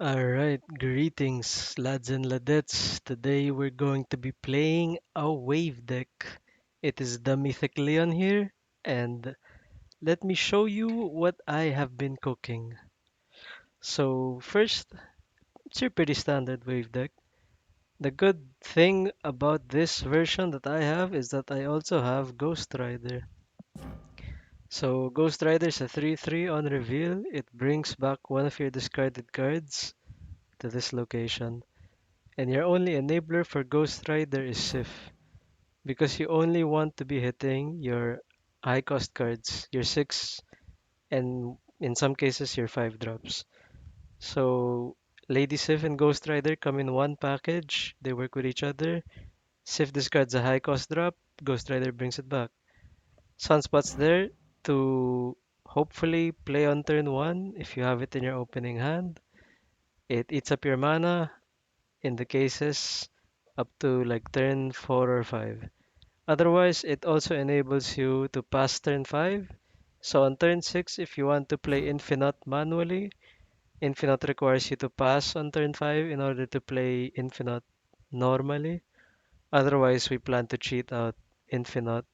Alright, greetings, lads and ladettes. Today we're going to be playing a wave deck. It is the Mythic Leon here, and let me show you what I have been cooking. So, first, it's your pretty standard wave deck. The good thing about this version that I have is that I also have Ghost Rider. So, Ghost Rider is a 3/3 on reveal. It brings back one of your discarded cards to this location. And your only enabler for Ghost Rider is Sif, because you only want to be hitting your high cost cards, your 6 and in some cases your 5 drops. So Lady Sif and Ghost Rider come in one package, they work with each other. Sif discards a high cost drop, Ghost Rider brings it back. Sunspot's there to hopefully play on turn 1 if you have it in your opening hand. It eats up your mana, in the cases up to like turn 4 or 5. Otherwise, it also enables you to pass turn 5. So on turn 6, if you want to play Infinite manually, Infinite requires you to pass on turn 5 in order to play Infinite normally. Otherwise, we plan to cheat out Infinite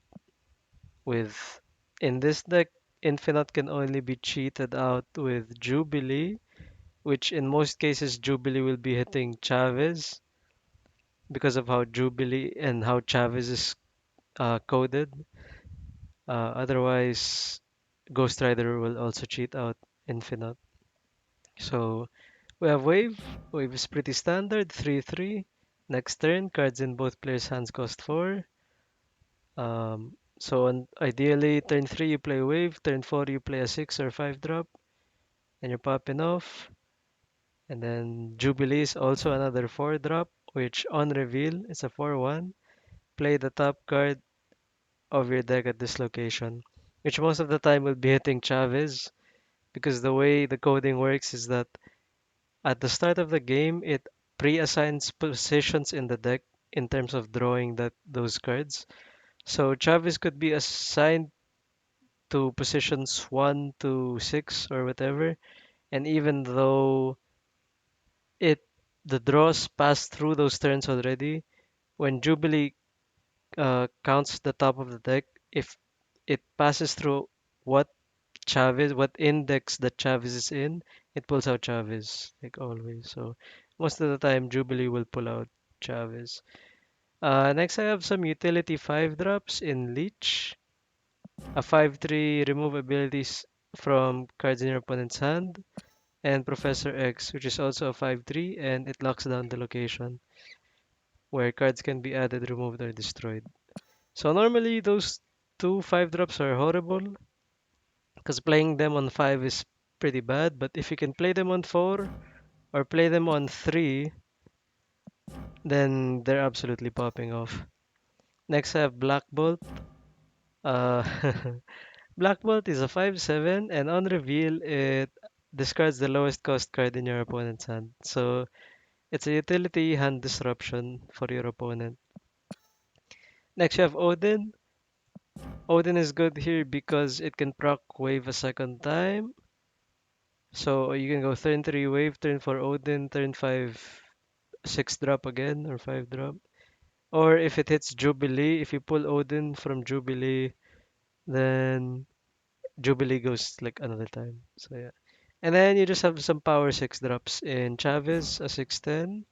with. In this deck, Infinite can only be cheated out with Jubilee, which in most cases, Jubilee will be hitting Chavez because of how Jubilee and how Chavez is coded. Otherwise, Ghost Rider will also cheat out Infinite. So we have Wave. Wave is pretty standard, 3/3. Next turn, cards in both players' hands cost 4. Ideally, turn 3 you play Wave, turn 4 you play a 6 or 5 drop, and you're popping off. And then Jubilee is also another 4 drop, which on reveal is a 4/1. Play the top card of your deck at this location, which most of the time will be hitting Chavez, because the way the coding works is that at the start of the game, it pre-assigns positions in the deck in terms of drawing those cards. So Chavez could be assigned to positions 1 to 6 or whatever, and even though it the draws pass through those turns already, when Jubilee counts the top of the deck, if it passes through what what index that Chavez is in, it pulls out Chavez, like always. So most of the time, Jubilee will pull out Chavez. Next, I have some utility 5 drops in Leech. A 5/3 remove abilities from cards in your opponent's hand. And Professor X, which is also a 5/3, and it locks down the location where cards can be added, removed, or destroyed. So normally, those two 5 drops are horrible because playing them on 5 is pretty bad, but if you can play them on 4 or play them on 3, then they're absolutely popping off. Next, I have Black Bolt. Uh, Black Bolt is a 5/7, and on reveal, it discards the lowest cost card in your opponent's hand. So it's a utility hand disruption for your opponent. Next, you have Odin. Odin is good here because it can proc wave a second time. So you can go turn 3 wave, turn 4 Odin, turn 5 6 drop again or 5 drop. Or if it hits Jubilee, if you pull Odin from Jubilee, then Jubilee goes like another time. So yeah. And then you just have some power 6 drops in Chavez, a 610,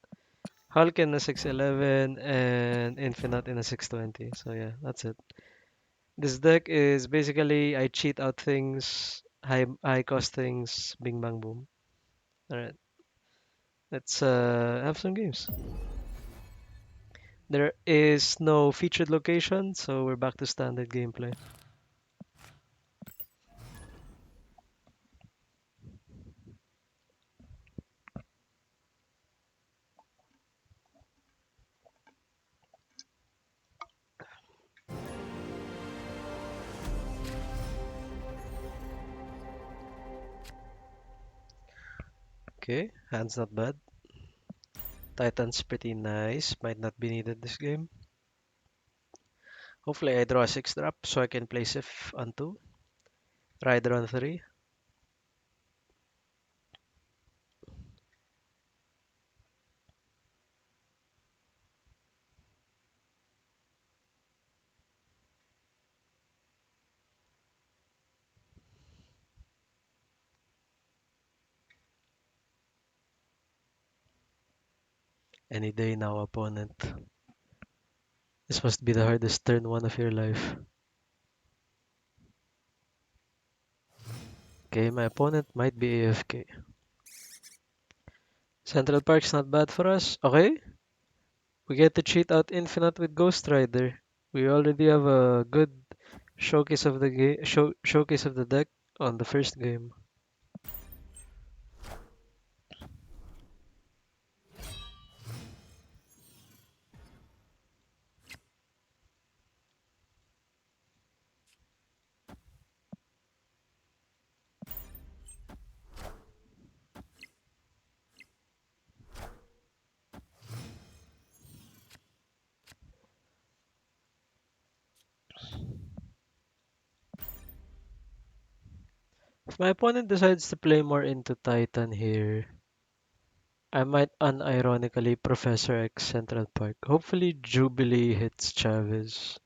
Hulk in a 611, and Infinite in a 620. So yeah, that's it. This deck is basically I cheat out things, high cost things, bing bang boom. Alright, let's have some games. There is no featured location, so we're back to standard gameplay. Okay, hand's not bad. Titan's pretty nice, might not be needed this game. Hopefully I draw a 6 drop so I can play Sif on 2, Rider on 3. Any day now, opponent. This must be the hardest turn 1 of your life. Okay, my opponent might be AFK. Central Park's not bad for us. Okay, we get to cheat out Infinite with Ghost Rider. We already have a good showcase of the game, showcase of the deck on the first game. If my opponent decides to play more into Titan here, I might unironically Professor X Central Park. Hopefully Jubilee hits Chavez.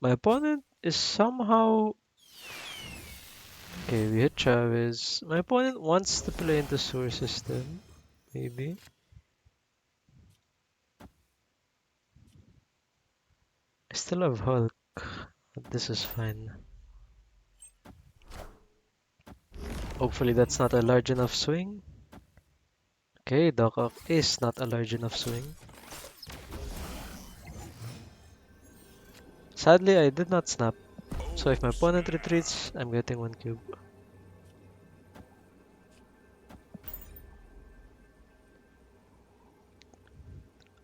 My opponent is somehow... Okay, we hit Chavez. My opponent wants to play into Sewer System. Maybe. I still have Hulk, but this is fine. Hopefully that's not a large enough swing. Okay, Doc Ock is not a large enough swing. Sadly, I did not snap. So if my opponent retreats, I'm getting 1 cube.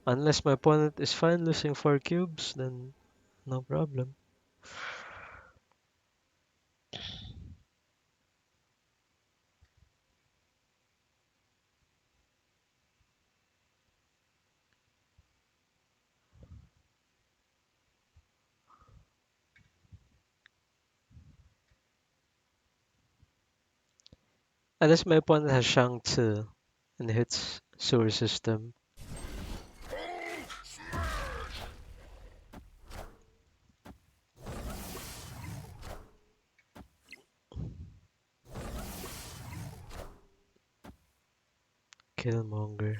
Unless my opponent is fine losing 4 cubes, then no problem. Unless my opponent has Shang Tzu and hits Sewer System. Killmonger.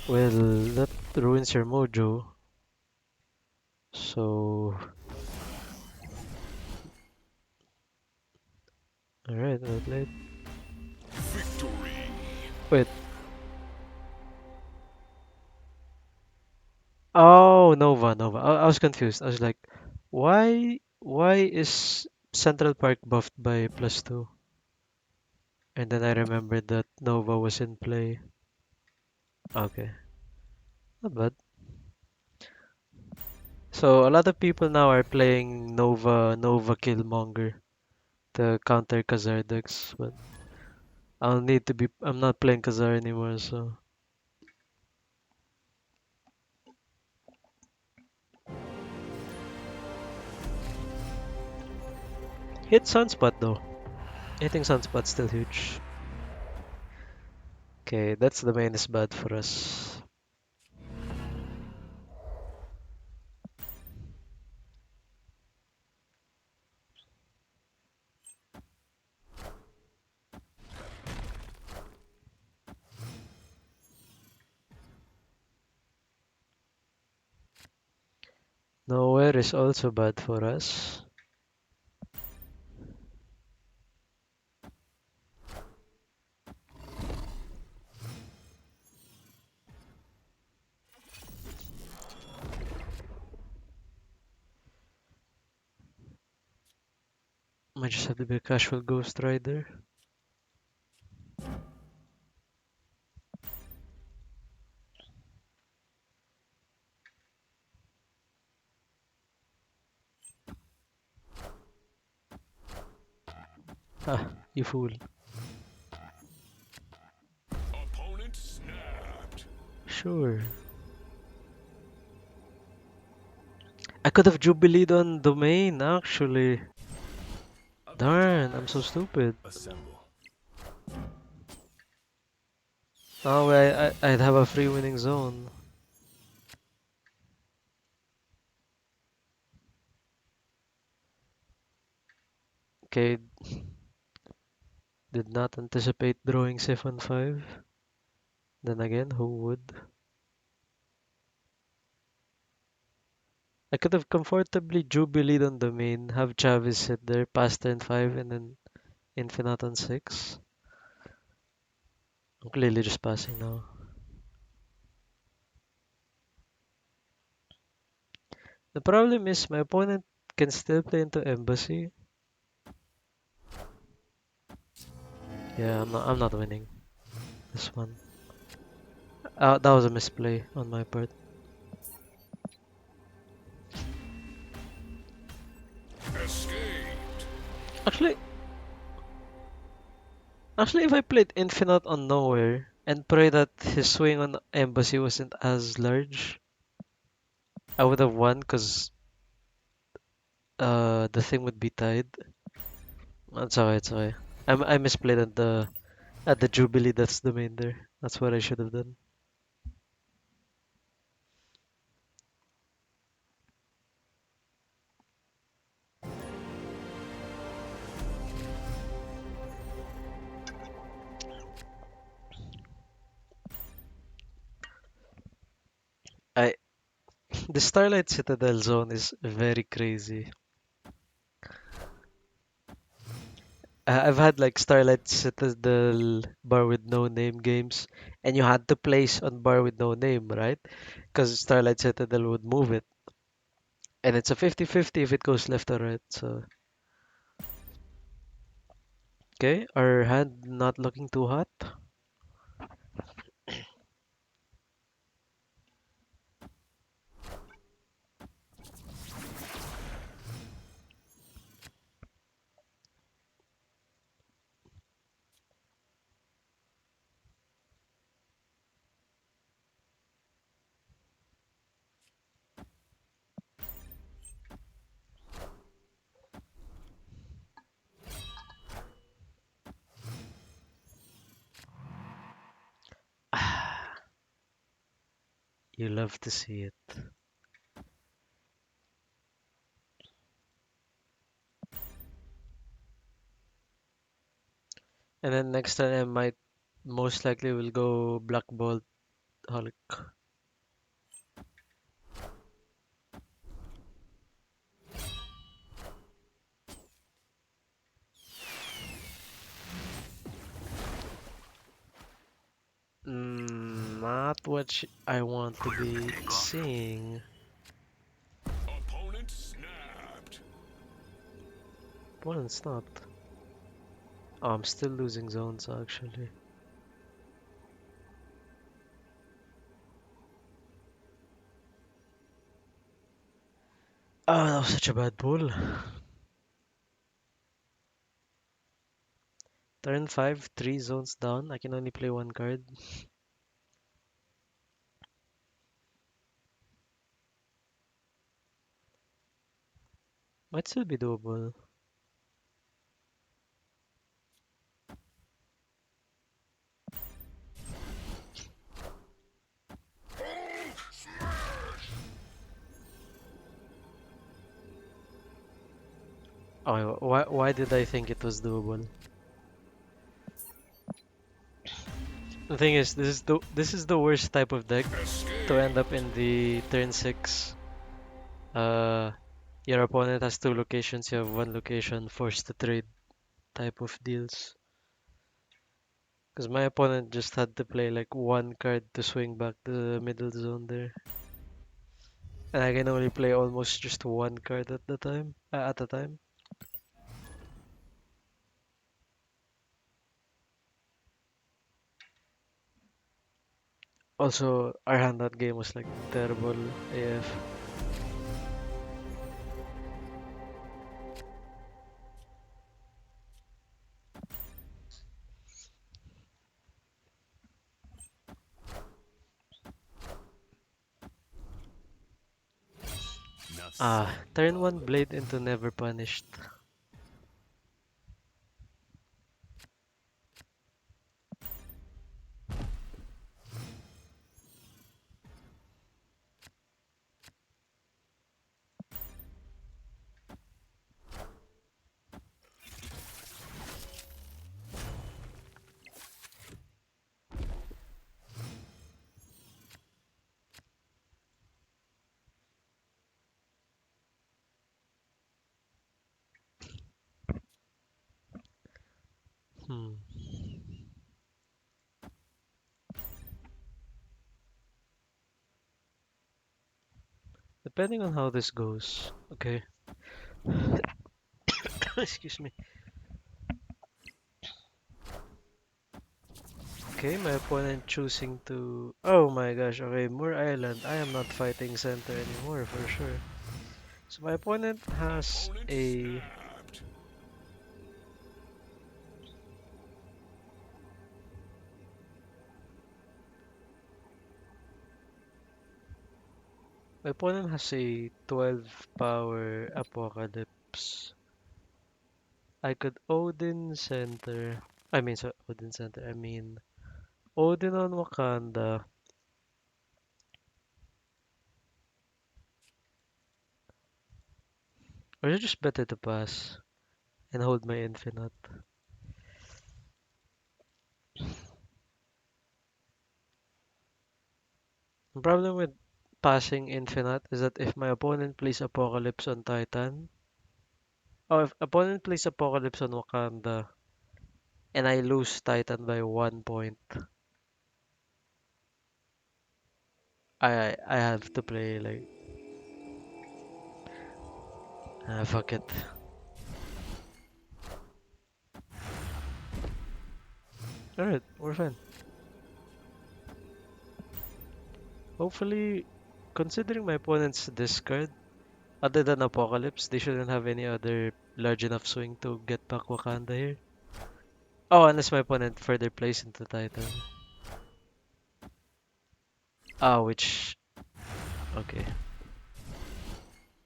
Well, that ruins your mojo. So... Alright, well played. Victory. Wait. Oh, Nova. I was confused. I was like, why is Central Park buffed by +2? And then I remembered that Nova was in play. Okay, not bad. So a lot of people now are playing Nova Killmonger to counter Khazar decks, but I'll need to be. I'm not playing Khazar anymore, so hit Sunspot though. Hitting Sunspot's still huge. Okay, that's the main is bad for us. Nowhere is also bad for us. Might just have to be a casual Ghost Rider. Ah, you fool. Opponent snapped. Sure. I could have Jubileed on Domain, actually. Darn, I'm so stupid. Assemble. Oh, I'd have a free winning zone. Okay, did not anticipate drawing Siphon 5. Then again, who would? I could have comfortably Jubileed on the main, have Chavez sit there, pass turn 5, and then Infinite on 6. I'm clearly just passing now. The problem is my opponent can still play into Embassy. Yeah, I'm not winning this one. That was a misplay on my part. Escaped. Actually, actually, if I played Infinite on Nowhere and pray that his swing on Embassy wasn't as large, I would have won because the thing would be tied. It's okay, it's okay. I misplayed at the Jubilee. That's the main there. That's what I should have done. I The Starlight Citadel zone is very crazy. I've had like Starlight Citadel bar with no name games, and you had to place on bar with no name, right? Because Starlight Citadel would move it, and it's a 50-50 if it goes left or right. So, okay, our hand not looking too hot. You love to see it. And then next time I might most likely will go Black Bolt Hulk. Not what I want to be seeing. Opponent snapped. Well, it's not. Oh, I'm still losing zones actually. Oh, that was such a bad pull. Turn 5, 3 zones down. I can only play one card. Might still be doable. Oh, why did I think it was doable? The thing is, this is the worst type of deck to end up Escaped. in the turn 6. Uh, your opponent has two locations, you have one location, forced to trade type of deals. Because my opponent just had to play like one card to swing back the middle zone there. And I can only play almost just one card at a time. Also, our hand that game was like terrible AF. Enough said, Turn one Bub. blade into never punished. Hmm. Depending on how this goes. Okay. Excuse me. Okay, my opponent choosing to. Oh my gosh. Okay, Moor Island. I am not fighting center anymore for sure. So my opponent has Opponent a. snapped. My opponent has a 12 power Apocalypse. I could Odin center. Odin center. I mean Odin on Wakanda. Or is it just better to pass and hold my infinite? The problem with passing infinite is that if my opponent plays Apocalypse on Titan, or if opponent plays Apocalypse on Wakanda, and I lose Titan by 1 point, I have to play like fuck it. Alright, we're fine. Hopefully, considering my opponent's discard, other than Apocalypse, they shouldn't have any other large enough swing to get back Wakanda here. Oh, unless my opponent further plays into Titan. Ah, which okay,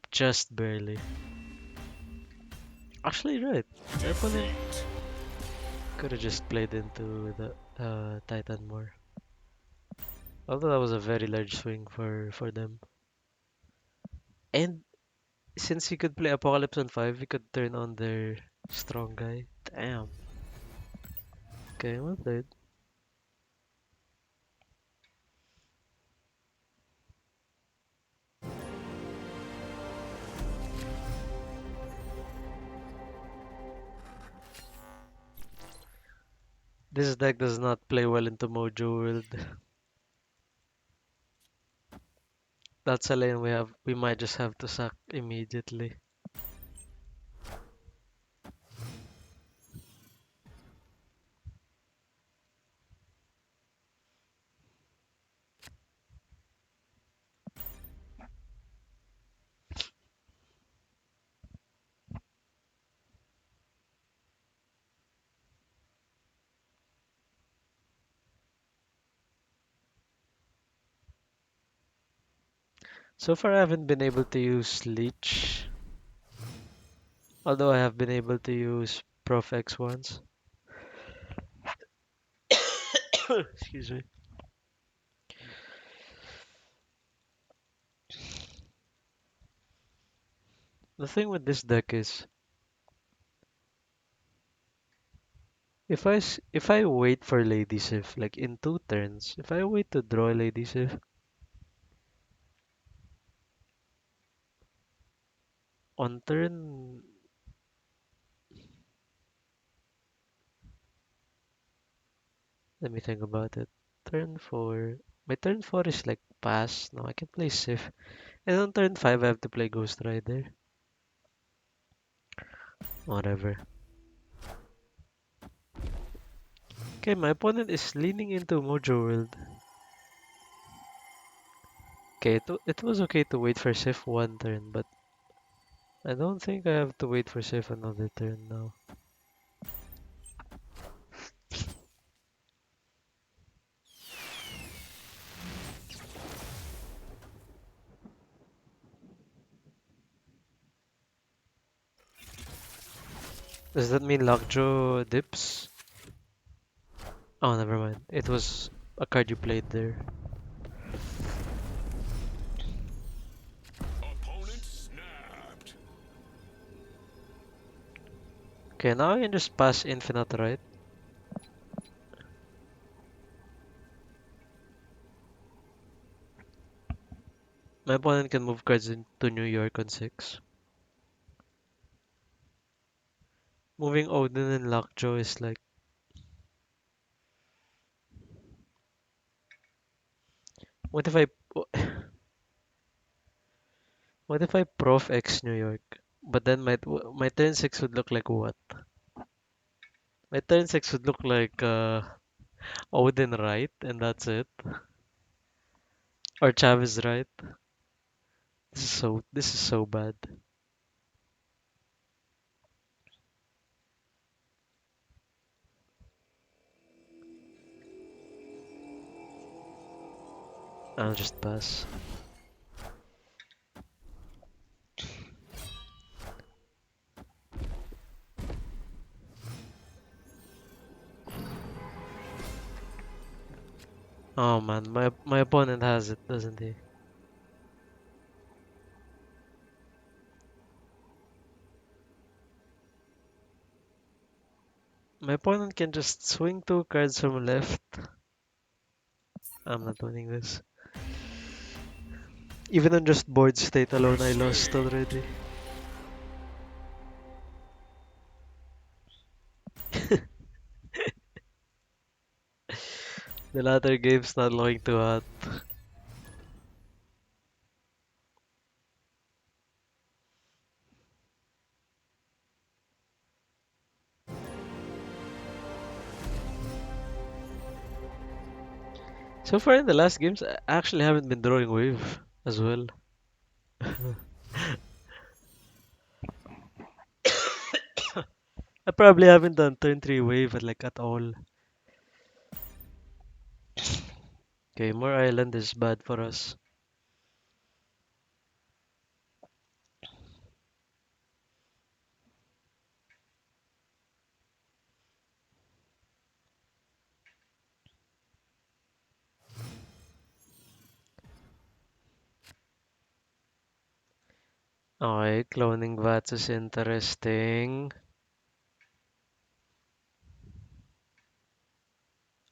just barely. Actually, right. My opponent Defeat. could have just played into the Titan more. Although that was a very large swing for them. And since he could play Apocalypse on 5, he could turn on their strong guy. Damn. Okay, well played. This deck does not play well into Mojo World. That's a lane we might just have to sack immediately. So far I haven't been able to use Leech. Although I have been able to use Prof X once. Excuse me. The thing with this deck is if I wait for Lady Sif like in 2 turns, if I wait to draw Lady Sif on turn, let me think about it. Turn 4. My turn 4 is like pass. No, I can play Sif. And on turn 5 I have to play Ghost Rider. Whatever. Okay, my opponent is leaning into Mojo World. Okay, it was okay to wait for Sif 1 turn, but I don't think I have to wait for Sif another turn now. Does that mean Lockjaw dips? Oh, never mind. It was a card you played there. Opponent snapped. Okay, now I can just pass Infinite, right? My opponent can move cards into New York on 6. Moving Odin and Lockjaw is like What if I what if I Prof X New York? But then my turn six would look like what? My turn six would look like Odin right, and that's it. Or Chavez right. This is so bad. I'll just pass. Oh man, my opponent has it, doesn't he? My opponent can just swing two cards from left. I'm not winning this. Even on just board state alone, I lost Mistake. already. The latter game's not looking too hot. So far in the last games, I actually haven't been drawing wave as well. I probably haven't done turn 3 wave at all. Okay, more island is bad for us. Okay, cloning VATS is interesting.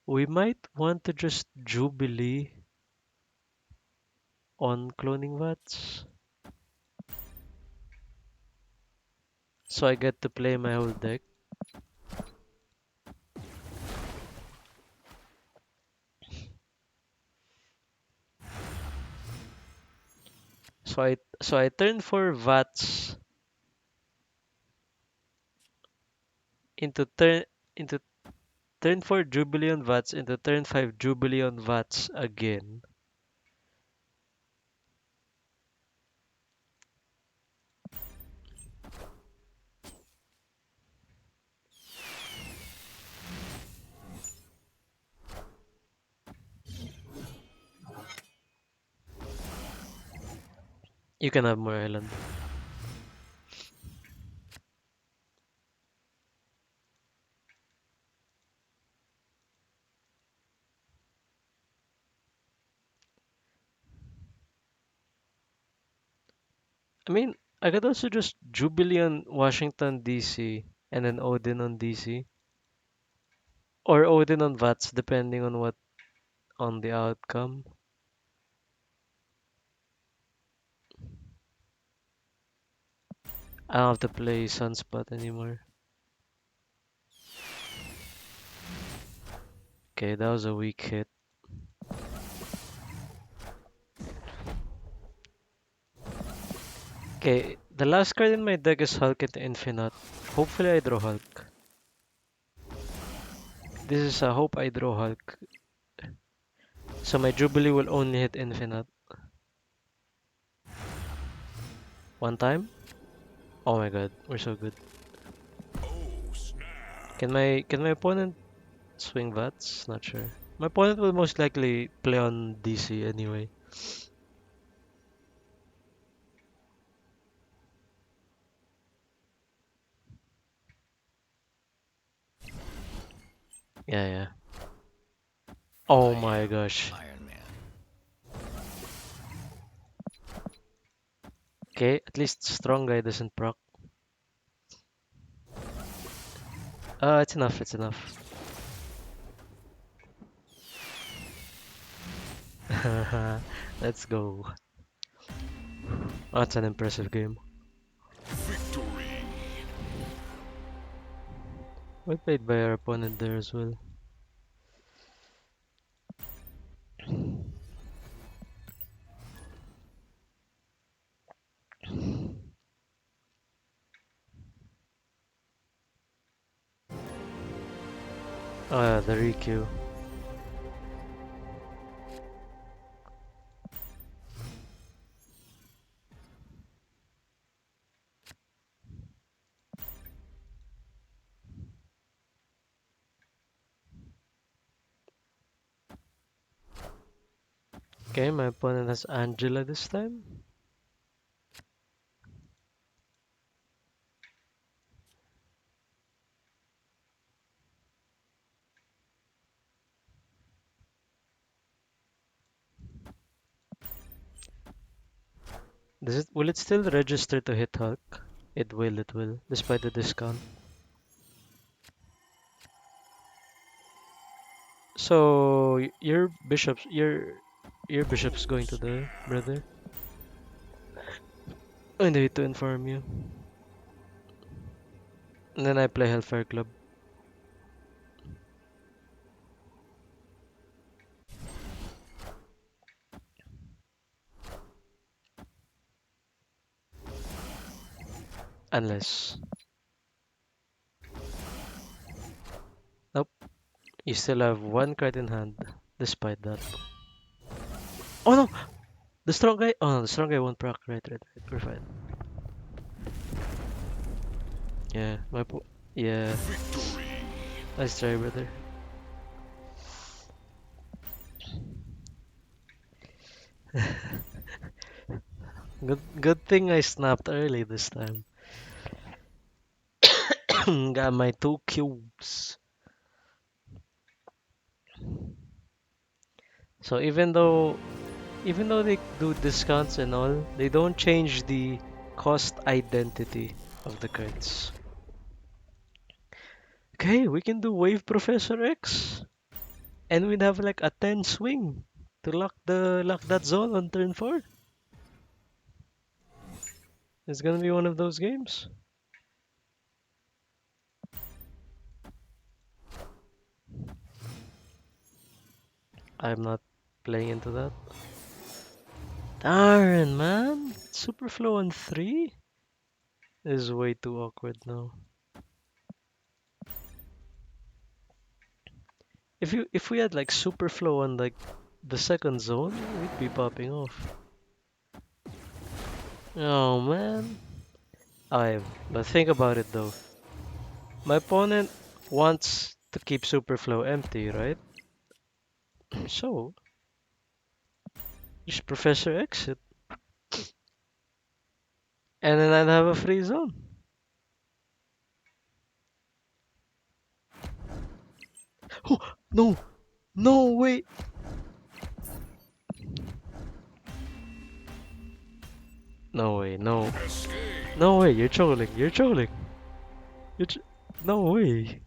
We might want to just Jubilee on cloning VATS. So I get to play my whole deck. So I turn 4 VATS into into turn 4 Jubilee on VATS into turn 5 Jubilee on VATS again. You can have more island. I mean, I could also just Jubilee on Washington DC and then Odin on DC or Odin on VATS depending on what on the outcome. I don't have to play Sunspot anymore. Okay, that was a weak hit. Okay, the last card in my deck is Hulk into Infinite. Hopefully I draw Hulk. This is a hope I draw Hulk. So my Jubilee will only hit Infinite. One time? Oh my god, we're so good. Oh, snap. Can my opponent swing VATS? Not sure. My opponent will most likely play on DC anyway. Yeah, yeah. Oh I my am gosh. Iron Man. Okay, at least strong guy doesn't proc. It's enough, it's enough. Let's go. Oh, that's an impressive game. Victory. Well played by our opponent there as well. Oh yeah, the Riku. Okay, my opponent has Angela this time. Will it still register to hit Hulk? It will, despite the discount. So your bishop's going to the brother. I need to inform you. And then I play Hellfire Club. Unless. Nope. You still have one card in hand, despite that. Oh no! The strong guy. Oh no, the strong guy won't proc. Right. We're fine. Yeah, yeah. Victory. Nice try, brother. Good thing I snapped early this time. Got my 2 cubes. So even though they do discounts and all, they don't change the cost identity of the cards. Okay, we can do Wave Professor X, and we'd have like a 10 swing to lock that zone on turn 4. It's gonna be one of those games. I'm not playing into that. Darn, man. Superflow on 3 is way too awkward now. If we had like Superflow on like the second zone, we'd be popping off. Oh man. I But think about it though. My opponent wants to keep Superflow empty, right? So just Professor Exit, and then I'd have a free zone. Oh no, no wait, no way, no, Escape. no way. You're trolling. You're trolling. You're tr No way.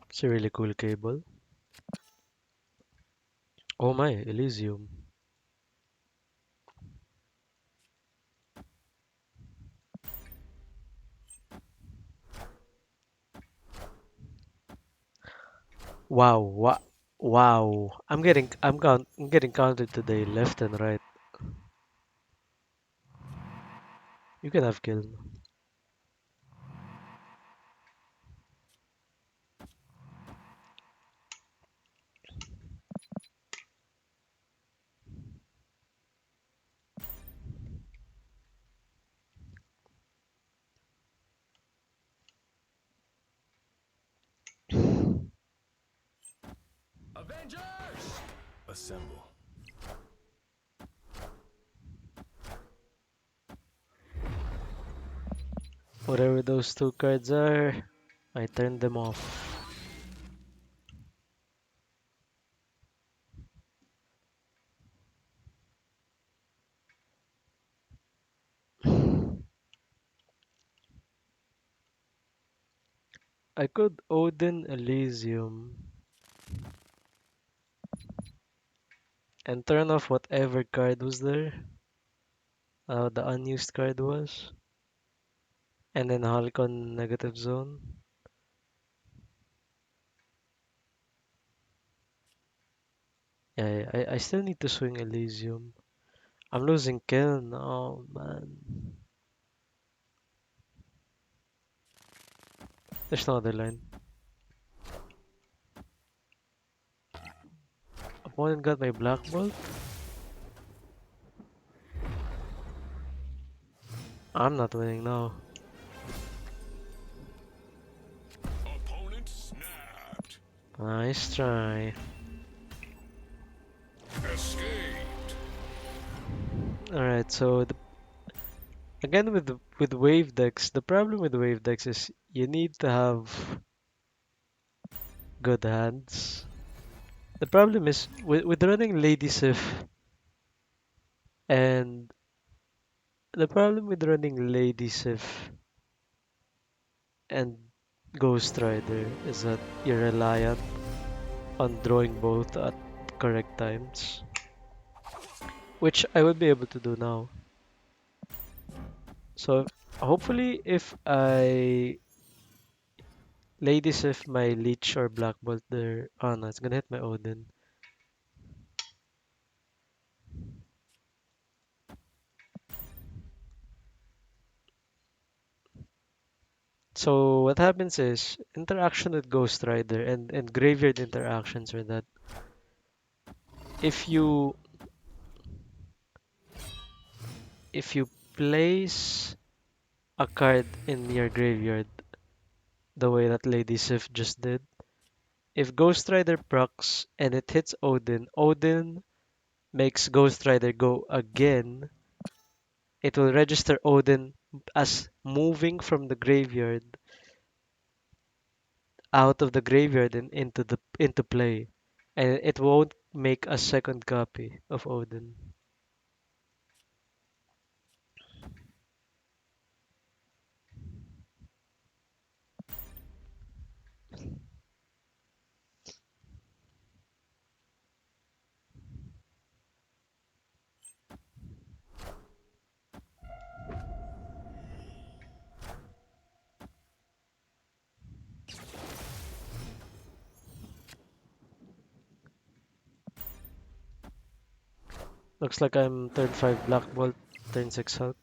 It's a really cool cable. Oh my, Elysium. Wow, wow. I'm getting counted today, left and right. You can have kill. Avengers. Assemble. Whatever those 2 cards are. I turned them off. I could Odin Elysium and turn off whatever card was there. The unused card was. And then Hulk on negative zone. Yeah, I still need to swing Elysium. I'm losing Kiln. Oh man. There's no other line. Opponent got my Black Bolt. I'm not winning now. Opponent snapped. Nice try. Escaped. Alright, so again with wave decks, the problem with wave decks is you need to have good hands. The problem is with running Lady Sif and the problem with running Lady Sif and Ghost Rider is that you're reliant on drawing both at correct times, which I would be able to do now. So hopefully if I Lady Sif my Leech or Black Bolt there, oh no, it's gonna hit my Odin. So what happens is interaction with Ghost Rider and graveyard interactions are that if you if you place a card in your graveyard the way that Lady Sif just did, if Ghost Rider procs and it hits Odin, Odin makes Ghost Rider go again, it will register Odin as moving from the graveyard out of the graveyard and into play. And it won't make a second copy of Odin. Looks like I'm turn 5 Black Bolt, turn 6 Hulk.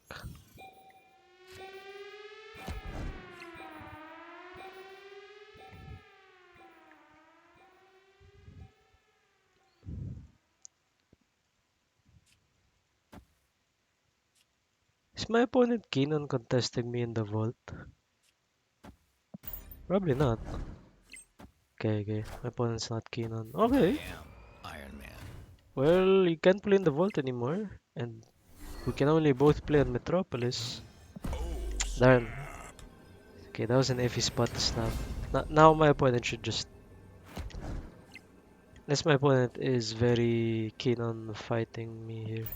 Is my opponent keen on contesting me in the vault? Probably not. Okay. My opponent's not keen on. I Okay. am Iron Man. Well, you can't play in the vault anymore. And we can only both play on Metropolis. Oh, Darn. snap. Okay, that was an iffy spot to snap. Now my opponent should just. Unless my opponent is very keen on fighting me here.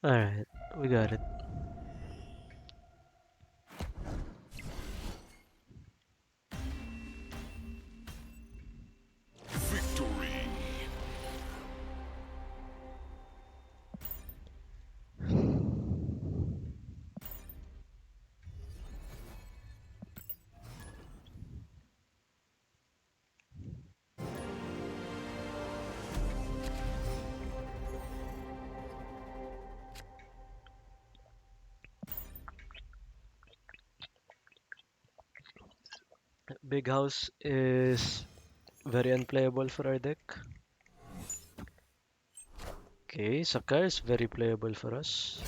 Alright, we got it. Victory. Big House is very unplayable for our deck. Okay, Sakar is very playable for us.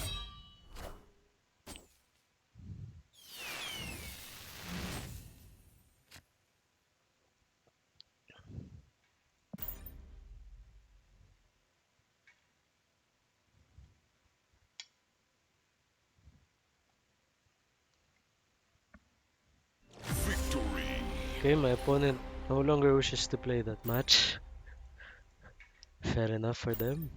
Okay, my opponent no longer wishes to play that match. Fair enough for them.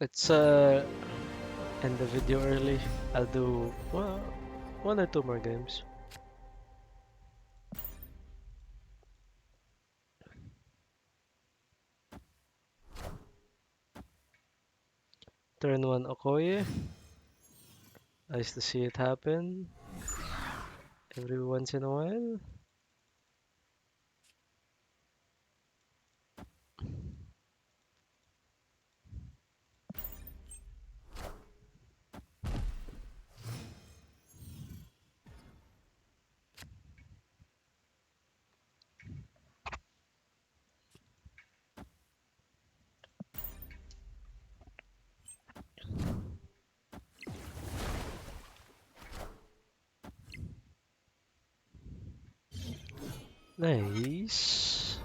Let's end the video early. I'll do well, one or two more games. Turn one Okoye. Nice to see it happen every once in a while. Nice.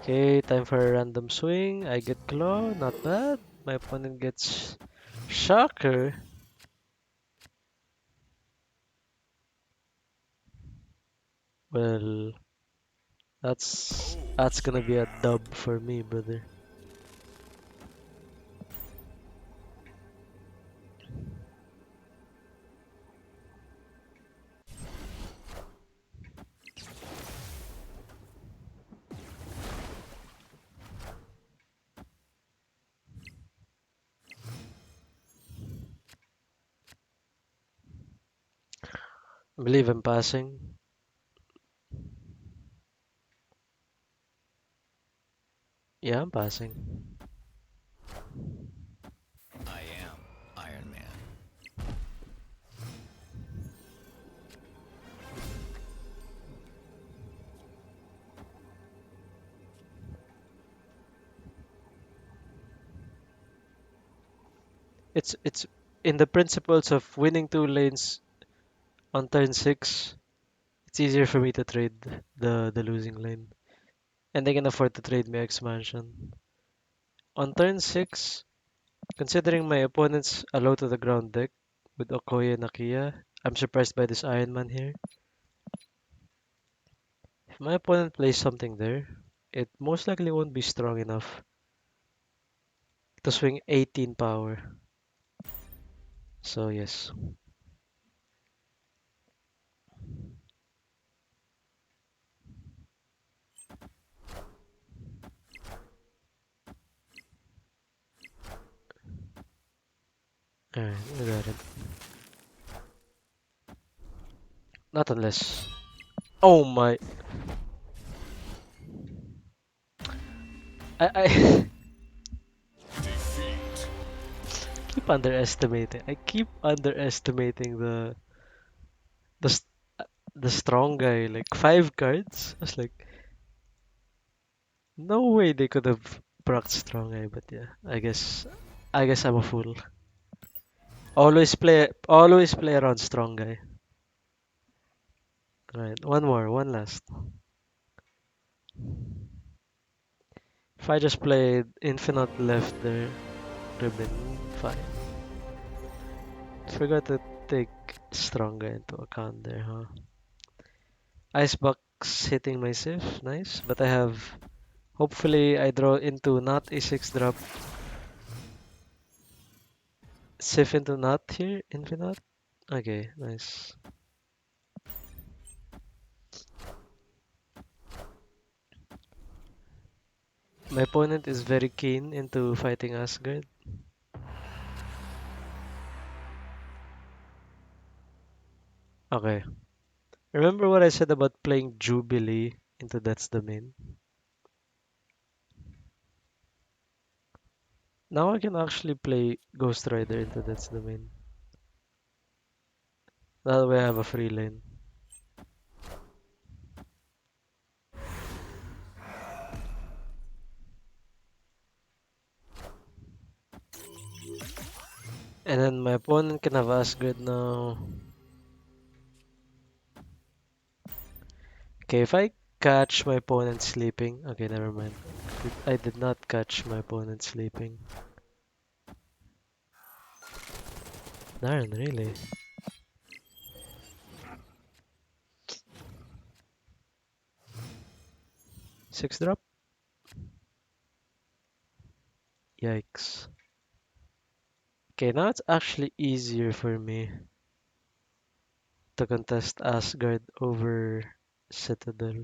Okay, time for a random swing. I get claw, not bad. My opponent gets shocker. Well, Oh, that's gonna be a snap. dub for me, brother. I believe I'm passing. Yeah, I'm passing. I am Iron Man. It's in the principles of winning two lanes on turn six. It's easier for me to trade the losing lane, and they can afford to trade me expansion. On turn six, considering my opponent's a low to the ground deck with Okoye and Nakia, I'm surprised by this Iron Man here. If my opponent plays something there, it most likely won't be strong enough to swing 18 power. So yes. Alright, we got it. Not unless. Oh my. I Defeat. keep underestimating. I keep underestimating the s- the strong guy. Like 5 cards. I was like, no way they could have procced strong guy. But yeah, I guess I'm a fool. Always play around strong guy. Alright, one more, one last. If I just played infinite left there, would have been fine. Forgot to take strong guy into account there, huh? Icebox hitting my Sif, nice. But I have, hopefully I draw into not a 6 drop. Sif into not here, infinite. Okay, nice. My opponent is very keen into fighting Asgard. Okay. Remember what I said about playing Jubilee into That's the Main? Now I can actually play Ghost Rider into That's the Main. That way I have a free lane. And then my opponent can have Asgard now. Okay, if I catch my opponent sleeping. Okay, never mind. I did not catch my opponent sleeping. Darn, really? 6 drop? Yikes. Okay, now it's actually easier for me to contest Asgard over Citadel.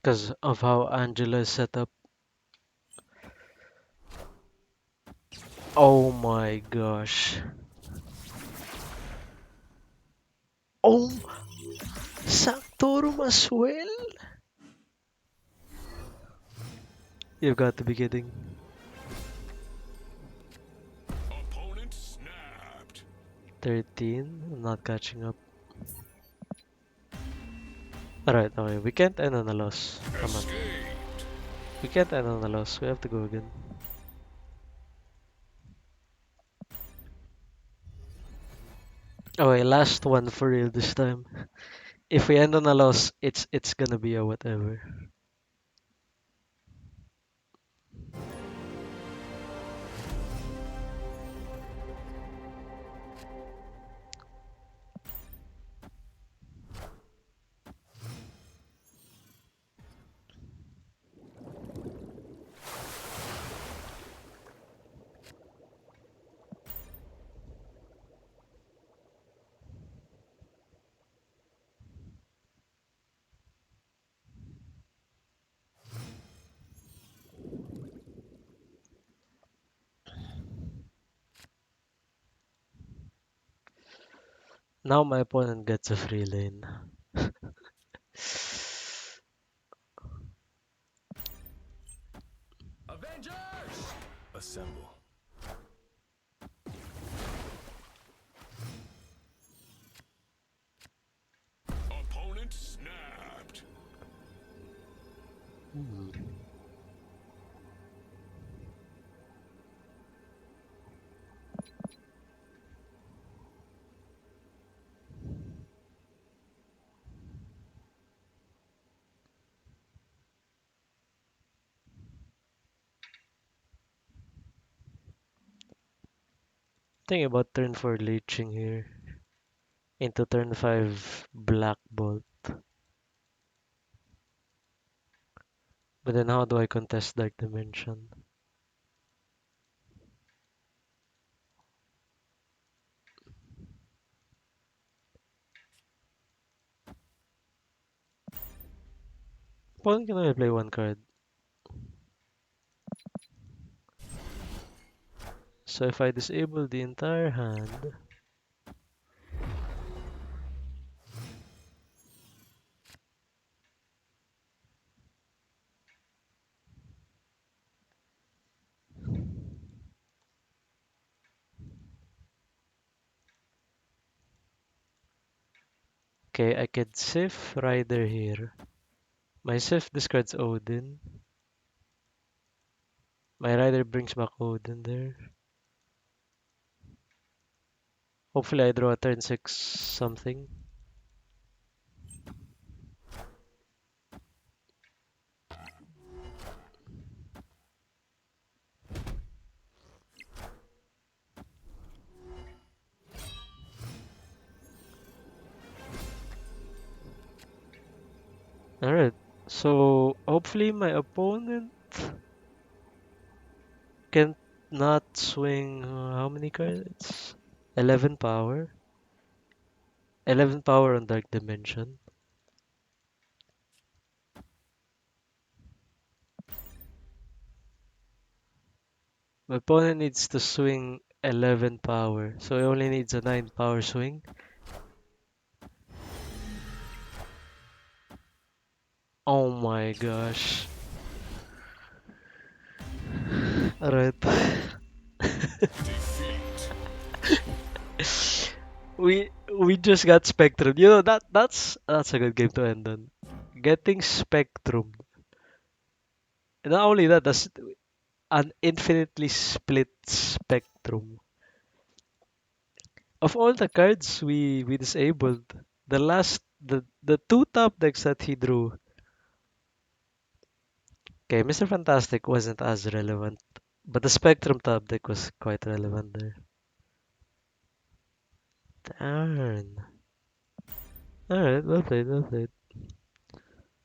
Because of how Angela is set up. Oh my gosh. Oh, Sanctorum as well? You've got to be kidding. Opponent snapped. 13? I'm not catching up. Alright, okay, we can't end on a loss. Come on. Escaped. We can't end on a loss. We have to go again. Okay, last one for real this time. If we end on a loss, it's gonna be a whatever. Now my opponent gets a free lane. Avengers! Assemble. Opponent snapped. Hmm. Think about turn 4 leeching here into turn 5 Black Bolt. But then how do I contest Dark Dimension? Opponent can only play one card. So if I disable the entire hand, okay, I could Sif Rider here. My Sif discards Odin. My Rider brings back Odin there. Hopefully I draw a turn 6 something. Alright, so hopefully my opponent can not swing how many cards? 11 power. 11 power on Dark Dimension. My opponent needs to swing 11 power, so he only needs a 9 power swing. Oh my gosh. Alright. Defeat. We just got Spectrum. You know that's a good game to end on. Getting Spectrum. Not only that, that's an infinitely split Spectrum. Of all the cards we disabled, the two top decks that he drew Okay, Mr. Fantastic wasn't as relevant, but the Spectrum top deck was quite relevant there. Darn. Alright, well played, well played.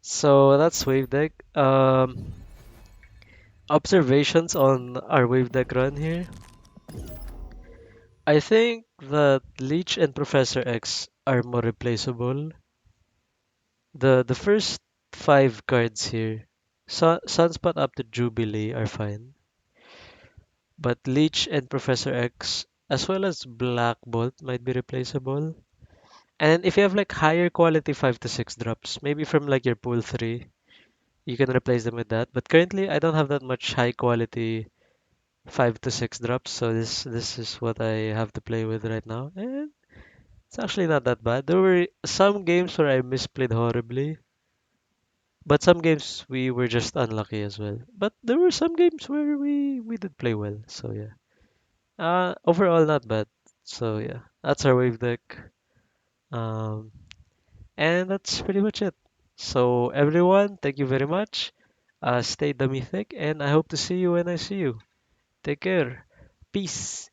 So that's wave deck. Observations on our wave deck run here. I think that Leech and Professor X are more replaceable. The first five cards here, Sunspot up to Jubilee are fine, but Leech and Professor X, as well as Black Bolt, might be replaceable. And if you have like higher quality 5 to 6 drops, maybe from like your pool 3, you can replace them with that. But currently, I don't have that much high quality 5 to 6 drops, so this is what I have to play with right now. And it's actually not that bad. There were some games where I misplayed horribly, but some games we were just unlucky as well. But there were some games where we did play well. So yeah. Overall not bad. So yeah, that's our wave deck. Um, and that's pretty much it. So everyone, thank you very much. Stay the mythic, and I hope to see you when I see you. Take care. Peace.